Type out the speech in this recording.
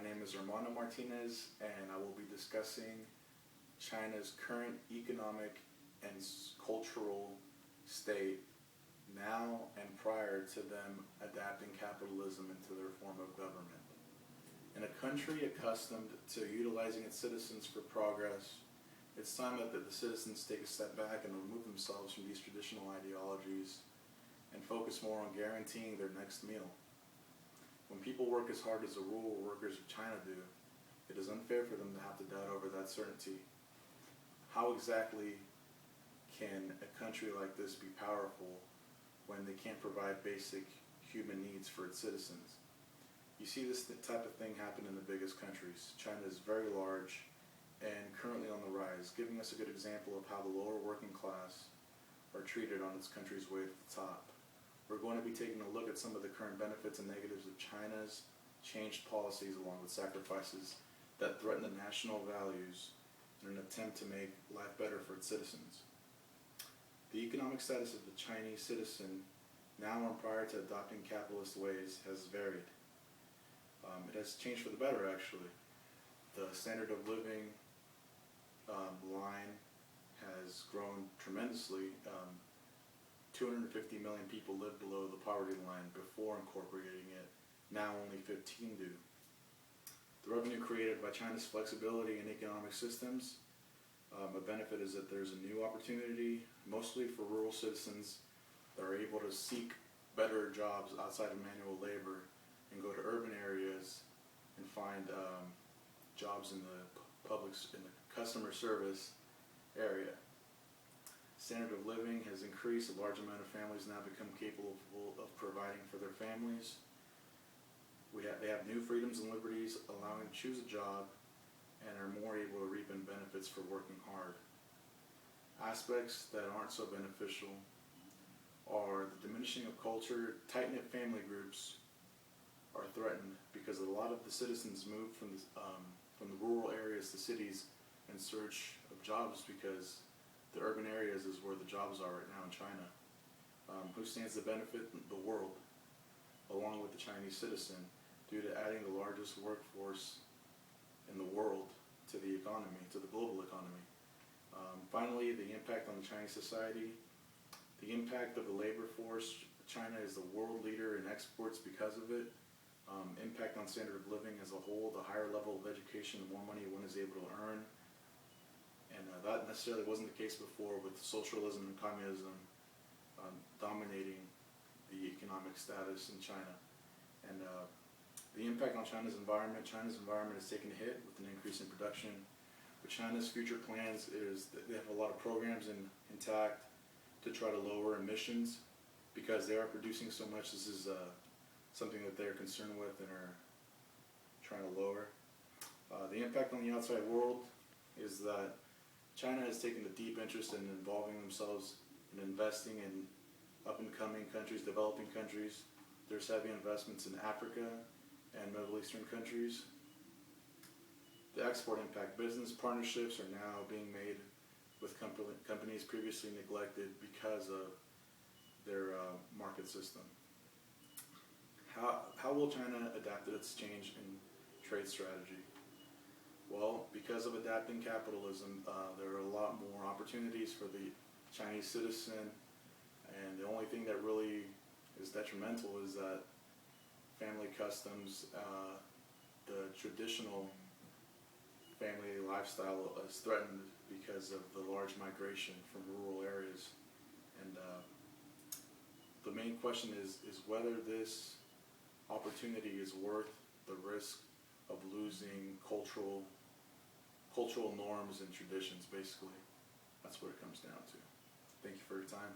name is Hermano Martinez, and I will be discussing China's current economic and cultural state now and prior to them adapting capitalism into their form of government. In a country accustomed to utilizing its citizens for progress, it's time that the citizens take a step back and remove themselves from these traditional ideologies and focus more on guaranteeing their next meal. When people work as hard as the rural workers of China do, it is unfair for them to have to doubt over that certainty. How exactly can a country like this be powerful when they can't provide basic human needs for its citizens? You see this type of thing happen in the biggest countries. China is very large and currently on the rise, giving us a good example of how the lower working class are treated on its country's way to the top. We're going to be taking a look at some of the current benefits and negatives of China's changed policies along with sacrifices that threaten the national values in an attempt to make life better for its citizens. The economic status of the Chinese citizen, now and prior to adopting capitalist ways, has varied. It has changed for the better, actually. The standard of living line has grown tremendously. 250 million people lived below the poverty line before incorporating it. Now only 15 do. The revenue created by China's flexibility in economic systems, a benefit is that there's a new opportunity, mostly for rural citizens that are able to seek better jobs outside of manual labor and go to urban areas and find jobs in the customer service area. Standard of living has increased. A large amount of families now become capable of providing for their families. They have new freedoms and liberties, allowing them to choose a job and are more able to reap in benefits for working hard. Aspects that aren't so beneficial are the diminishing of culture. Tight-knit family groups are threatened because a lot of the citizens moved from the rural areas to cities in search of jobs because the urban areas is where the jobs are right now in China. Who stands to benefit? The world, along with the Chinese citizen, due to adding the largest workforce in the world to the economy, to the global economy. Finally, the impact on the Chinese society. The impact of the labor force. China is the world leader in exports because of it. Impact on standard of living as a whole. The higher level of education, the more money one is able to earn. And that necessarily wasn't the case before, with socialism and communism dominating the economic status in China. And the impact on China's environment has taken a hit with an increase in production. But China's future plans is that they have a lot of programs intact to try to lower emissions because they are producing so much. This is something that they're concerned with and are trying to lower. The impact on the outside world is that China has taken a deep interest in involving themselves in investing in up-and-coming countries, developing countries. There's heavy investments in Africa and Middle Eastern countries. The export impact. Business partnerships are now being made with companies previously neglected because of their market system. How will China adapt to its change in trade strategy? Well, because of adapting capitalism, there are a lot more opportunities for the Chinese citizen, and the only thing that really is detrimental is that family customs, the traditional family lifestyle is threatened because of the large migration from rural areas. And the main question is whether this opportunity is worth the risk of losing cultural norms and traditions, basically. That's what it comes down to. Thank you for your time.